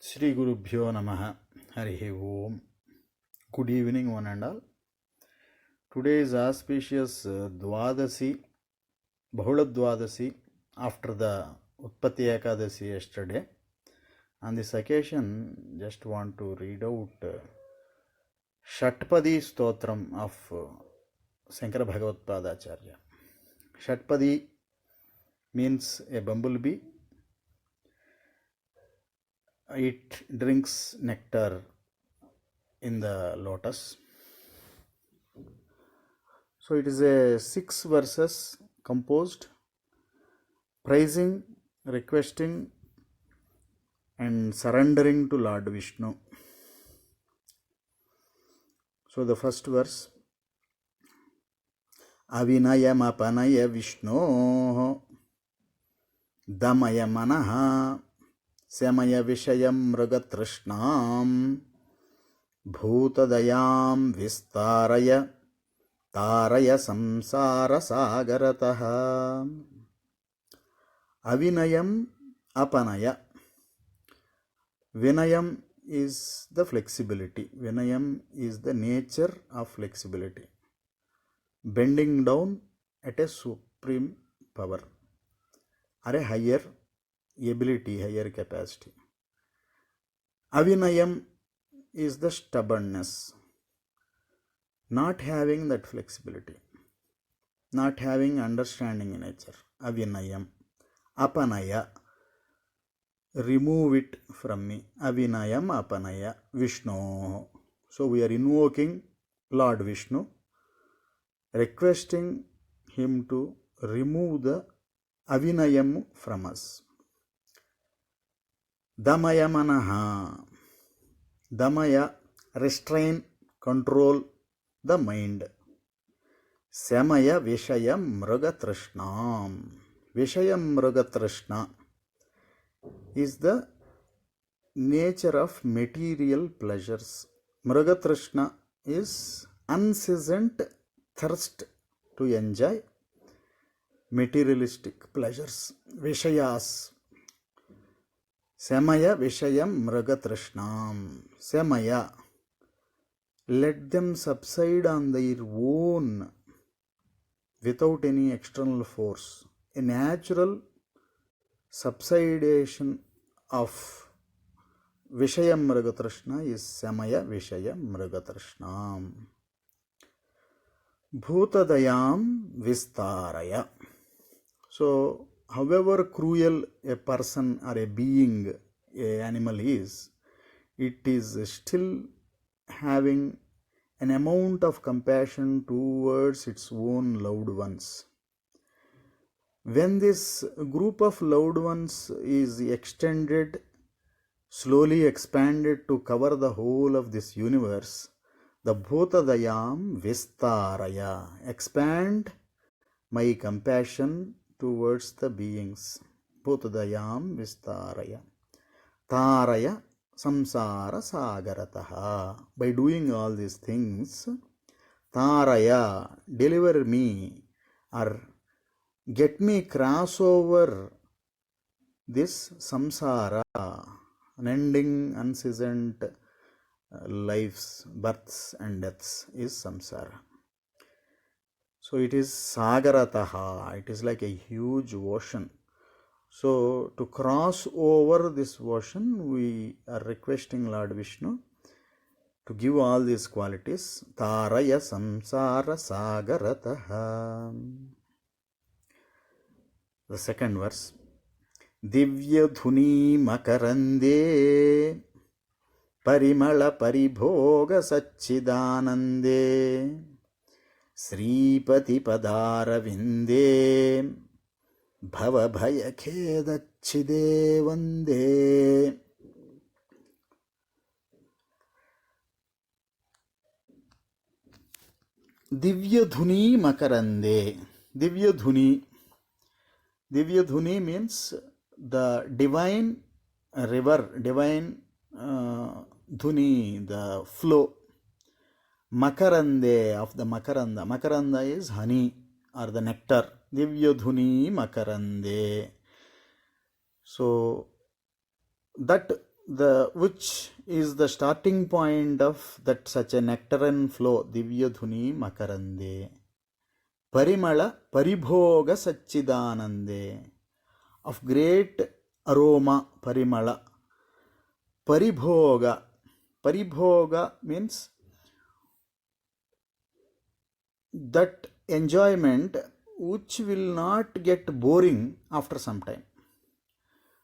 Shri Gurubhyo Namaha Harihi Om. Good evening, one and all. Today is auspicious Dwadasi, Bahula Dwadasi, after the Utpatti Ekadasi yesterday. On this occasion, just want to read out Shatpadi Stotram of Sankara Bhagavad Padacharya. Shatpadi means a bumblebee. It drinks nectar in the lotus. So it is a 6 verses composed praising, requesting and surrendering to Lord Vishnu. So the first verse, Avinayam apanaya Vishno Damaya manaha Samaya vishayam mragatrashnam Bhutadayam vistaraya Taraya samsara sagarataha. Avinayam apanaya. Vinayam is the flexibility. Vinayam is the nature of flexibility. Bending down at a supreme power or a higher ability, higher capacity. Avinayam is the stubbornness. Not having that flexibility. Not having understanding in nature. Avinayam. Apanaya. Remove it from me. Avinayam apanaya Vishnu. So we are invoking Lord Vishnu, requesting him to remove the avinayam from us. Damaya manaha. Damaya, restrain, control the mind. Samaya vishayam mragatrashnam. Vishayam mragatrashna is the nature of material pleasures. Mragatrashna is unceasant thirst to enjoy materialistic pleasures. Vishayas. Samaya vishayam mragatrashnam. Samaya. Let them subside on their own without any external force. A natural subsidation of Vishayam Mragatrashna is Samaya Vishayam Mragatrashnam. Bhutadayam Vistaraya. So, however cruel a person or a being, an animal is, it is still having an amount of compassion towards its own loved ones. When this group of loved ones is extended, slowly expanded to cover the whole of this universe, the Bhutadayam Vistaraya, expand my compassion towards the beings. Bhutadayam Vistaraya. Taraya samsara sagarataha. By doing all these things, Taraya, deliver me or get me cross over this samsara, unending, unceasant lives, births and deaths is samsara. So it is sagarataha, it is like a huge ocean. So to cross over this ocean, we are requesting Lord Vishnu to give all these qualities. Taraya samsara sagarataha. The second verse. Divya dhuni makarande parimala paribhoga sachidanande Sripati padara vinde Bhava bhaya khedachide vande. Divya dhuni makarande. Divya dhuni. Divya dhuni means the divine river, divine dhuni, the flow. Makarande, of the makaranda. Makaranda is honey or the nectar. Divya dhuni makarande. So that which is the starting point of that such a nectarine flow, Divya Dhuni Makarande, Parimala Paribhoga Sachidanande, of great aroma, Parimala. Paribhoga. Paribhoga means that enjoyment which will not get boring after some time.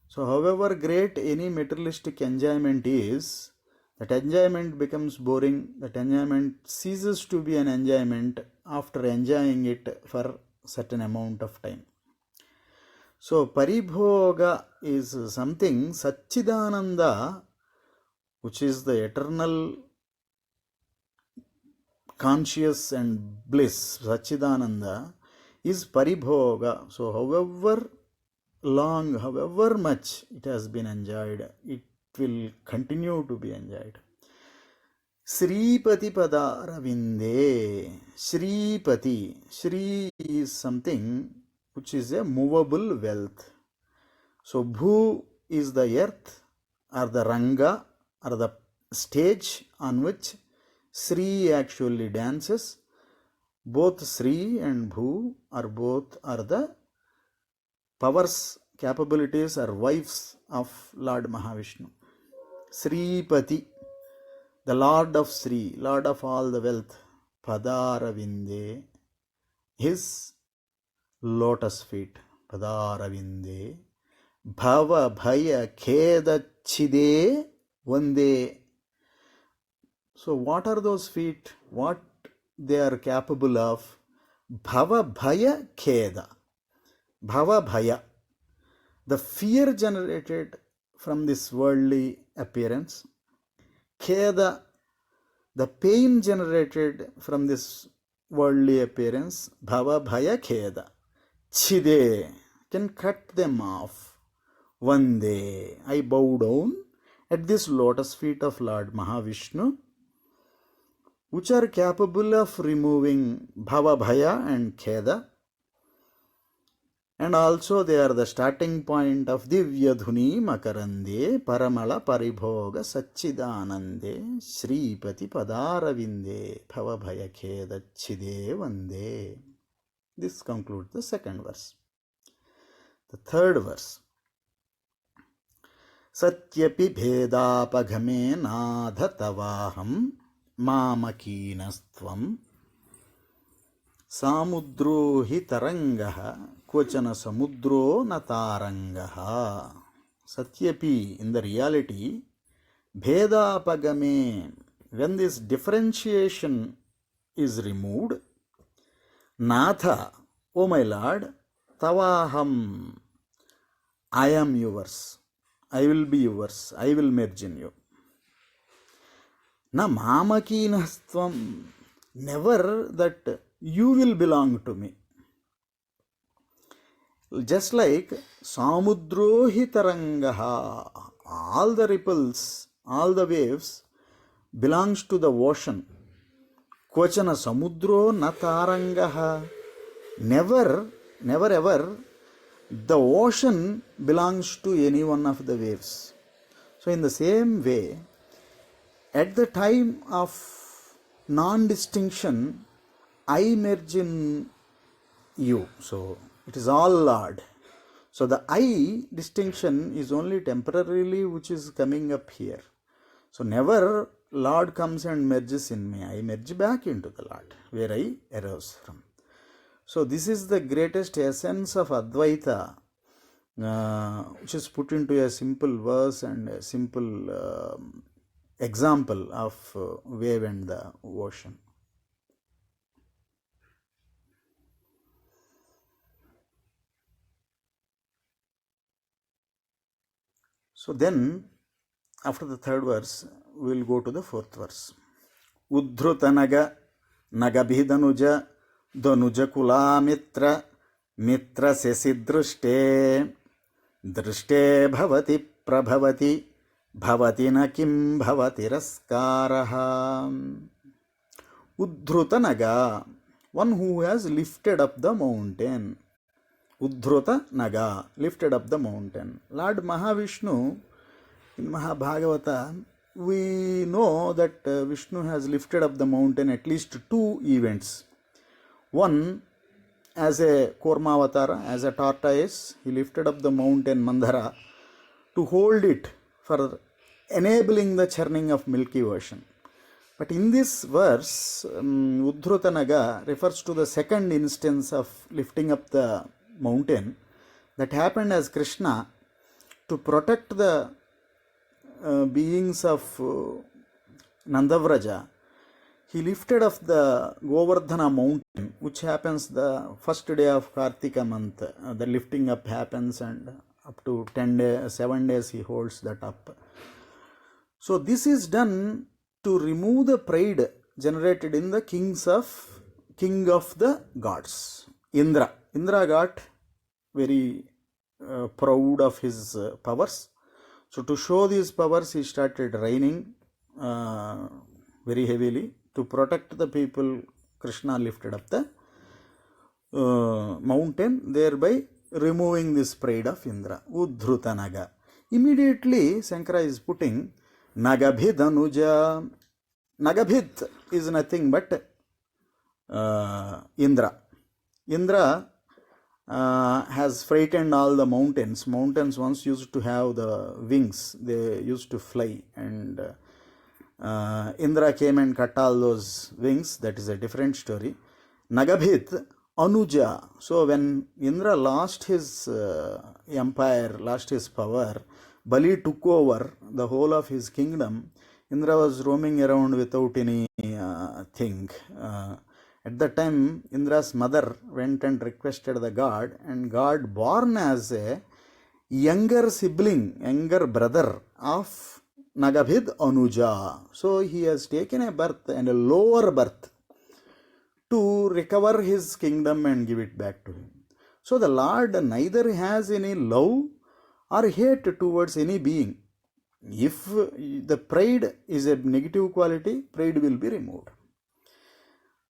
So however great any materialistic enjoyment is, that enjoyment becomes boring, that enjoyment ceases to be an enjoyment after enjoying it for certain amount of time. So Paribhoga is something, Satchidananda, which is the eternal conscious and bliss, Satchidananda, is Paribhoga. So however long, however much it has been enjoyed, it will continue to be enjoyed. Sripati Padaravinde. Sripati. Sri is something which is a movable wealth. So Bhu is the earth or the Ranga or the stage on which Sri actually dances. Both Sri and Bhu are the powers, capabilities or wives of Lord Mahavishnu. Sripati, the Lord of Sri, Lord of all the wealth, Padaravinde, his lotus feet, Padaravinde, Bhava Bhaya Kheda Chide Vande. So what are those feet? What they are capable of? Bhava Bhaya Kheda. Bhava Bhaya, the fear generated from this worldly appearance. Kheda, the pain generated from this worldly appearance. Bhava Bhaya Kheda. Chide, can cut them off. Vande, I bow down at this lotus feet of Lord Mahavishnu, which are capable of removing Bhava Bhaya and Kheda. And also they are the starting point of Divya Dhuni Makarande, Paramala Paribhoga Sachidanande, Sripati Padaravinde, Bhavabhaya Kheda Chide Vande. This concludes the second verse. The third verse. Satyapi Bhedapagame Nadhatavaham Mamakeenastvam Samudro hi tarangaha Kochana samudro na tarangaha. Satyapi, in the reality, Bhedapagame, when this differentiation is removed, Natha, O my Lord, Tavaham, I am yours, I will be yours, I will merge in you. Na mamakinastvam, never that you will belong to me. Just like Samudrohi Tarangaha, all the ripples, all the waves belongs to the ocean. Kochana Samudro na Tarangaha, never ever the ocean belongs to any one of the waves. So in the same way, at the time of non-distinction, I merge in you. So it is all Lord. So the I distinction is only temporarily which is coming up here. So never Lord comes and merges in me. I merge back into the Lord, where I arose from. So this is the greatest essence of Advaita, which is put into a simple verse and a simple example of wave and the ocean. So then, after the third verse, we will go to the fourth verse. Uddhrutanaga nagabhidanuja danuja kula mitra mitra sesidrushte drushte bhavati prabhavati bhavati na kim bhavati raskaraha. Uddhrutanaga, one who has lifted up the mountain. Uddhrata Naga, lifted up the mountain. Lord Mahavishnu In Mahabhagavata, we know that Vishnu has lifted up the mountain at least two events. One, as a Kormavatara, as a tortoise, he lifted up the mountain Mandhara to hold it for enabling the churning of Milky Ocean. But in this verse, Uddhrutanaga refers to the second instance of lifting up the mountain that happened as Krishna to protect the beings of Nandavraja. He lifted up the Govardhana mountain, which happens the first day of Kartika month. The lifting up happens, and up to 7 days he holds that up. So this is done to remove the pride generated in the king of the gods, Indra. Indra got very proud of his powers. So to show these powers, he started raining very heavily. To protect the people, Krishna lifted up the mountain, thereby removing this pride of Indra. Uddhrutanaga. Immediately, Shankara is putting Nagabhid Anuja. Nagabhid is nothing but Indra. Indra has frightened all the mountains. Mountains once used to have the wings, they used to fly, and Indra came and cut all those wings. That is a different story. Nagabhit Anuja. So when Indra lost his empire, lost his power, Bali took over the whole of his kingdom. Indra was roaming around without any thing. At that time, Indra's mother went and requested the god, and God, born as a younger sibling, younger brother of Nagabhid Anuja. So he has taken a birth and a lower birth to recover his kingdom and give it back to him. So the Lord neither has any love or hate towards any being. If the pride is a negative quality, pride will be removed.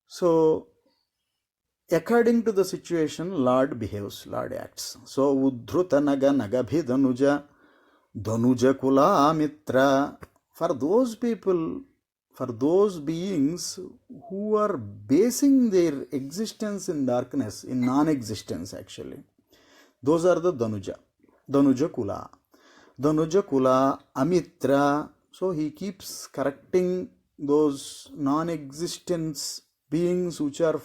So according to the situation, Lord behaves, Lord acts. So Uddhrutanaga Nagabhid Anuja Dhanuja Kula Mitra. For those people, for those beings who are basing their existence in darkness, in non-existence actually, those are the Dhanuja Kula. Dhanuja Kula Amitra. So he keeps correcting those non-existence beings which are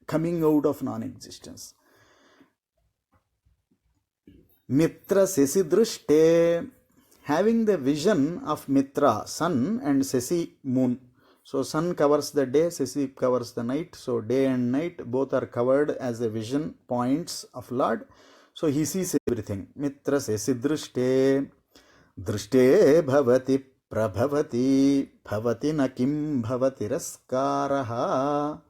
coming out of non-existence. Mitra Sesi Drishte, having the vision of Mitra, sun, and Sesi, moon. So sun covers the day, Sesi covers the night. So day and night both are covered as the vision points of Lord. So he sees everything. Mitra Sesi Drishte, Drishte Bhavati Prabhavati Bhavati Nakim Bhavati Raskaraha.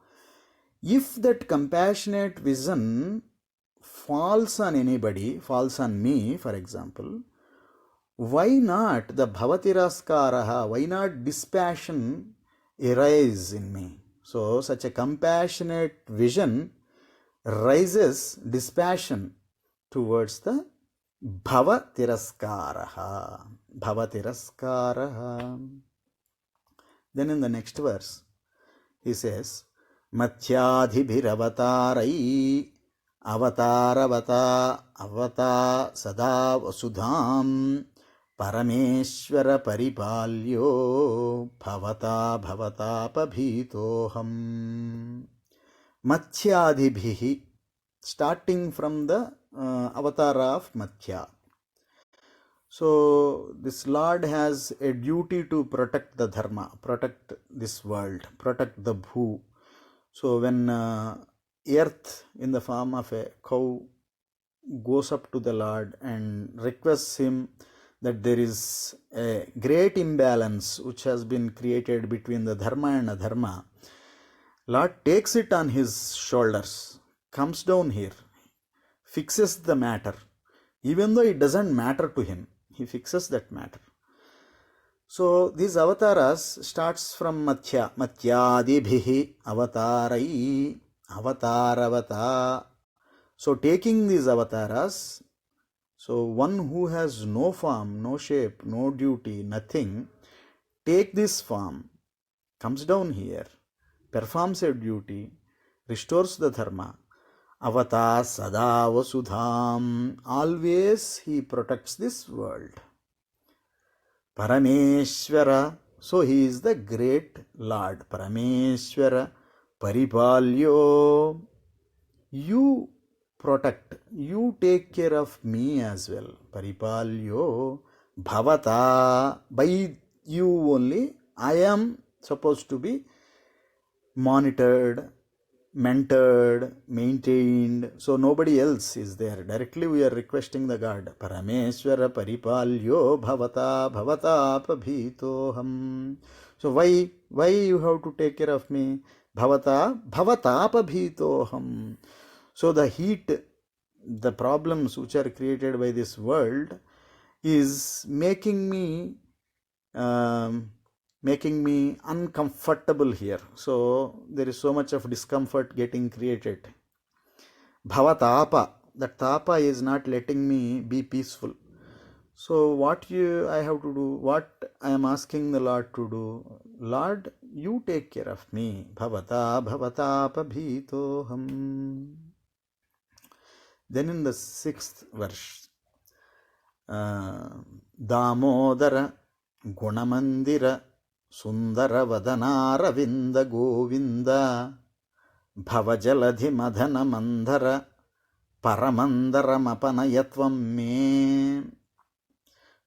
If that compassionate vision falls on anybody, falls on me, for example, why not the Bhavati Raskaraha, why not dispassion arise in me? So such a compassionate vision raises dispassion towards the Bhava Tiraskaraha. Bhava Tiraskaraha. Then in the next verse, he says, Mathyadhibhiravatarai Avataravata Avata Sada Vasudham Parameshwara Paripalyo Bhavata Bhavata Pabhitoham. Mathyadhibhihi, starting from the avatara of Mathya. So this Lord has a duty to protect the dharma, protect this world, protect the bhu. So when earth in the form of a cow goes up to the Lord and requests him that there is a great imbalance which has been created between the dharma and adharma, Lord takes it on his shoulders, comes down here, fixes the matter. Even though it doesn't matter to him, he fixes that matter. So these avatars starts from Mathya. Mathyadibhihi avatarai avataravata. So taking these avatars, So one who has no form, no shape, no duty, nothing, take this form, comes down here, performs a duty, restores the dharma. Avata sada vasudham. Always he protects this world. Parameshwara. So he is the great Lord. Parameshwara. Paripalyo. You protect. You take care of me as well. Paripalyo. Bhavata. By you only I am supposed to be monitored, mentored, maintained. So nobody else is there. Directly we are requesting the God. Parameshwara paripalyo bhavata bhavata pabhitoham. So why you have to take care of me? Bhavata bhavata pabhitoham. So the heat, the problems which are created by this world is making me uncomfortable here. So there is so much of discomfort getting created. Bhavatapa, that tapa is not letting me be peaceful. So what I have to do, what I am asking the Lord to do, Lord, you take care of me. Bhavata bhavatapa bhitoham. Then in the 6th verse, Damodara Gunamandira Sundara Vadanaravinda Govinda Bhavajaladhi Madhana Mandara Paramandara Mapanayatvam me.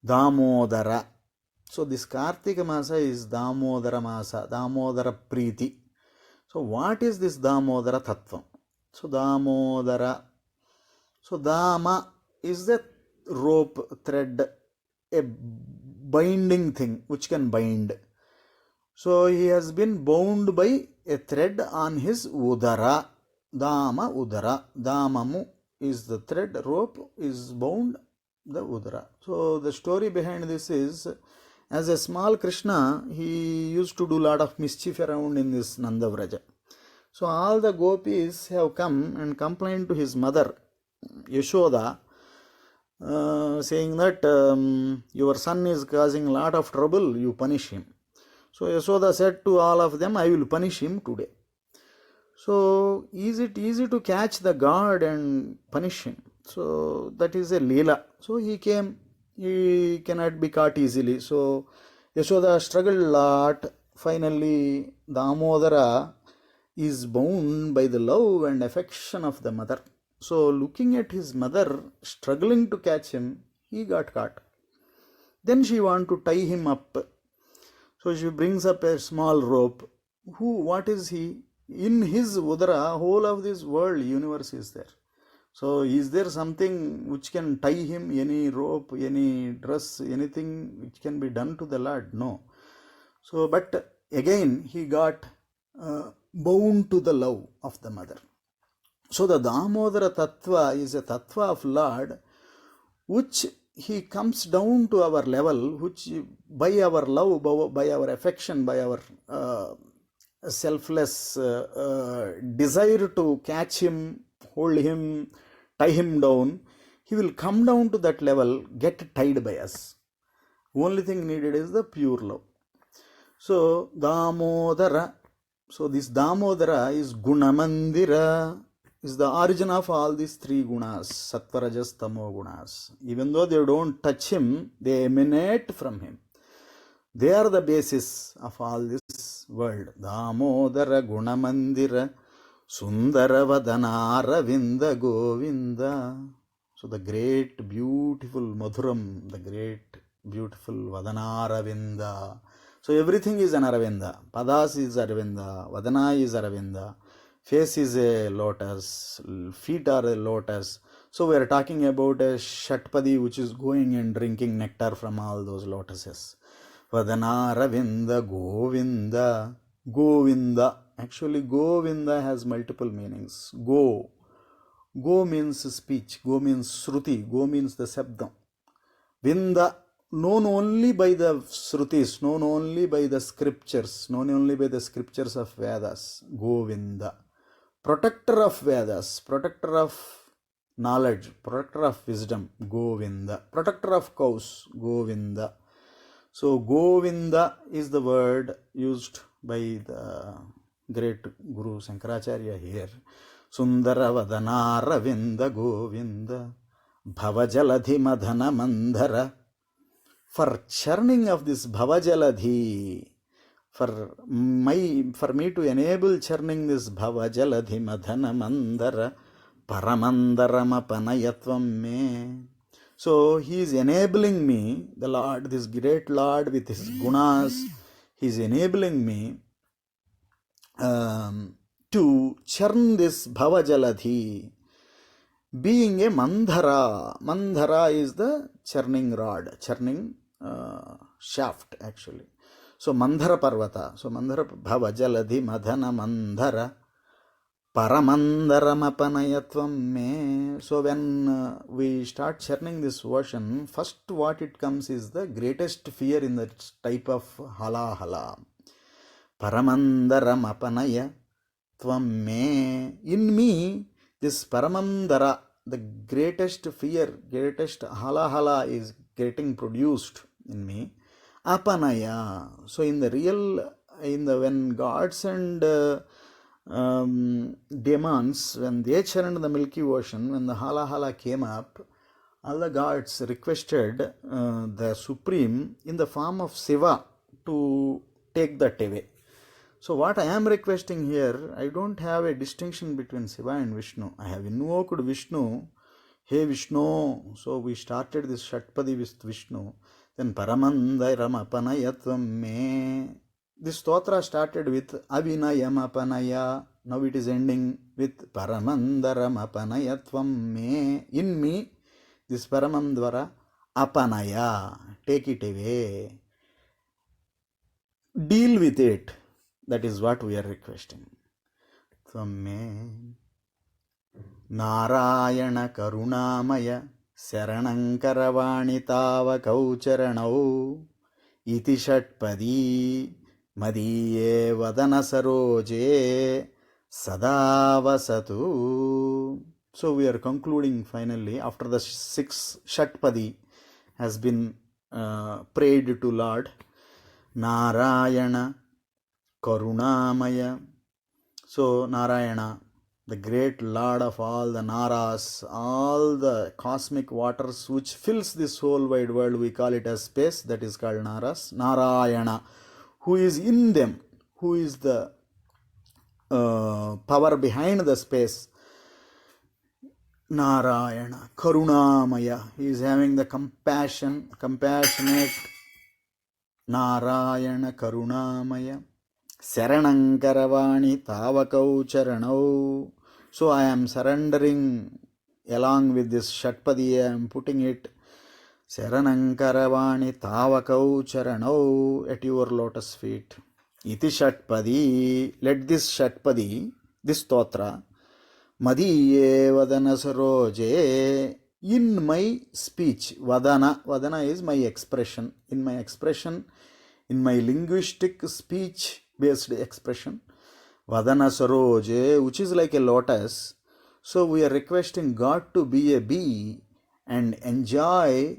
Damodara. So this Kartika Masa is Damodara Masa, Damodara Preeti. So what is this Damodara Tattvam? So Damodara. So Dama is the rope, thread, a binding thing which can bind. So he has been bound by a thread on his udara. Dama udara. Damamu is the thread, rope is bound the udara. So the story behind this is, as a small Krishna, he used to do a lot of mischief around in this Nandavraja. So all the gopis have come and complained to his mother, Yashoda, saying that your son is causing a lot of trouble, you punish him. So Yashoda said to all of them, I will punish him today. So is it easy to catch the god and punish him? So that is a Leela. So he came, he cannot be caught easily. So Yashoda struggled a lot. Finally, Damodara is bound by the love and affection of the mother. So looking at his mother struggling to catch him, he got caught. Then she wants to tie him up. So she brings up a small rope. What is he? In his udara, whole of this world, universe is there. So is there something which can tie him? Any rope, any dress, anything which can be done to the Lord? No. So, but again, he got bound to the love of the mother. So the Damodara Tattva is a Tattva of Lord, which he comes down to our level, which by our love, by our affection, by our selfless desire to catch him, hold him, tie him down, he will come down to that level, get tied by us. Only thing needed is the pure love. So Damodara. So this Damodara is Gunamandira, is the origin of all these 3 gunas, Sattva, Rajas, Tamo gunas. Even though they don't touch him, they emanate from him. They are the basis of all this world. Damodara Gunamandira Sundara Vadanara Vinda Govinda. So the great beautiful Madhuram, the great beautiful Vadanara Vinda. So everything is an Aravinda. Padas is Aravinda, Vadana is Aravinda, face is a lotus, feet are a lotus. So we are talking about a Shatpadi which is going and drinking nectar from all those lotuses. Vadana Ravinda Govinda. Govinda. Actually Govinda has multiple meanings. Go. Go means speech. Go means Shruti. Go means the Sabdam. Vinda, known only by the Shrutis, known only by the scriptures, known only by the scriptures of Vedas. Govinda. Protector of Vedas, protector of knowledge, protector of wisdom, Govinda. Protector of cows, Govinda. So Govinda is the word used by the great Guru Shankaracharya here. Sundara Vadana Ravinda Govinda Bhavajaladhi Madhana Mandara. For churning of this Bhavajaladhi, for me to enable churning this Bhavajaladhi Madhana Mandara Paramandaramapanayatvam me. So he is enabling me, the Lord, this great Lord with his gunas, he is enabling me to churn this Bhavajaladhi, being a Mandhara. Mandhara is the churning rod, churning shaft actually. So Mandhara Parvata, so Mandhara Bhavajaladhi Madhana Mandhara Paramandaramapanayattvam me. So when we start churning this version, first what it comes is the greatest fear in that type of halahala. Paramandaramapanayatvam me. In me, this Paramandara, the greatest fear, greatest halahala is getting produced in me. Apanaya. So in the real, when gods and demons, when they churned the Milky Ocean, when the halahala came up, all the gods requested the Supreme in the form of Shiva to take that away. So what I am requesting here, I don't have a distinction between Shiva and Vishnu. I have invoked Vishnu. Hey Vishnu. So we started this Shatpadi with Vishnu. Then Paramandairamapanayatvam me. This stotra started with Avinayamapanaya. Now it is ending with Paramandaramapanayattvam me. In me, this Paramandvara apanaya. Take it away. Deal with it. That is what we are requesting. Tvam me Narayana Karunamaya Saranankaravani Tava Kaucharanau Iti Shatpadi Madiye Vadana Saroje Sadavasatu. So we are concluding finally after the 6 Shatpadi has been prayed to Lord. Narayana Karunamaya. So Narayana, the great Lord of all the Naras, all the cosmic waters which fills this whole wide world, we call it as space, that is called Naras. Narayana, who is in them, who is the power behind the space. Narayana, Karunamaya, he is having the compassionate. Narayana Karunamaya Saranankaravani Tavakau Charanau. So I am surrendering along with this Shatpadi, I am putting it Saranankaravani Tavakau Charanau at your lotus feet. Iti Shatpadi. Let this Shatpadi, this Stotra, Madiye Vadana Saroje, in my speech, Vadana is my expression, in my expression, in my linguistic speech based expression, Vadana Saroje, which is like a lotus. So we are requesting God to be a bee and enjoy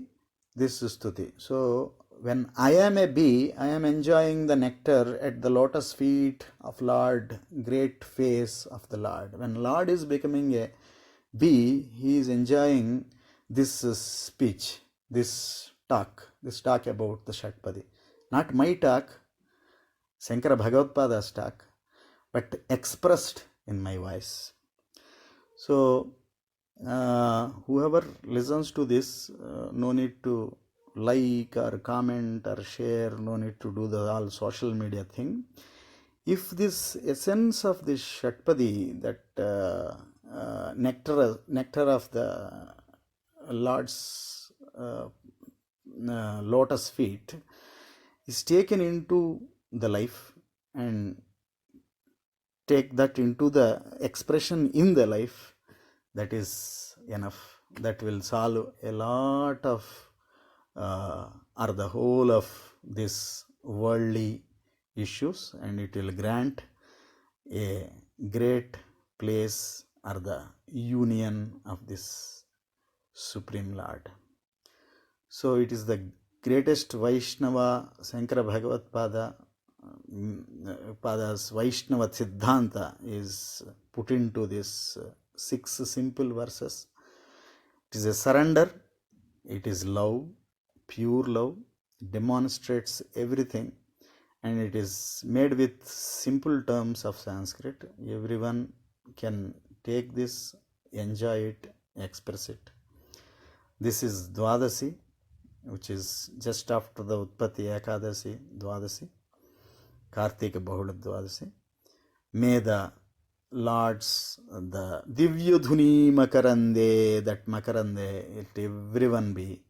this stuti. So when I am a bee, I am enjoying the nectar at the lotus feet of Lord, great face of the Lord. When Lord is becoming a bee, he is enjoying this speech, this talk about the Shatpadi. Not my talk, Shankara Bhagavatpada's talk, but expressed in my voice. So whoever listens to this, no need to like or comment or share, no need to do the all social media thing. If this essence of this Shatpadi, that nectar of the Lord's lotus feet is taken into the life and take that into the expression in the life, that is enough. That will solve a lot of or the whole of this worldly issues, and it will grant a great place or the union of this Supreme Lord. So it is the greatest Vaishnava, Sankara Bhagavad Pada's Vaishnava Siddhanta is put into this 6 simple verses. It is a surrender, it is love, pure love, demonstrates everything, and it is made with simple terms of Sanskrit. Everyone can take this, enjoy it, express it. This is Dwadasi, which is just after the Utpatti Ekadasi, Dwadasi, Kartika Bahula Dwadasi. May the Lord's, the Divyadhuni Makarande, that Makarande, let everyone be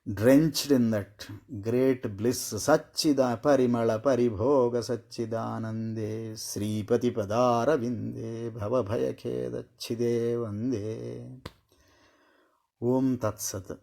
drenched in that great bliss. Satchida Parimala Paribhoga Satchidanande Sripati Padara Vinde Bhava Bhayakheda Chide Vande. Om Tat Sat.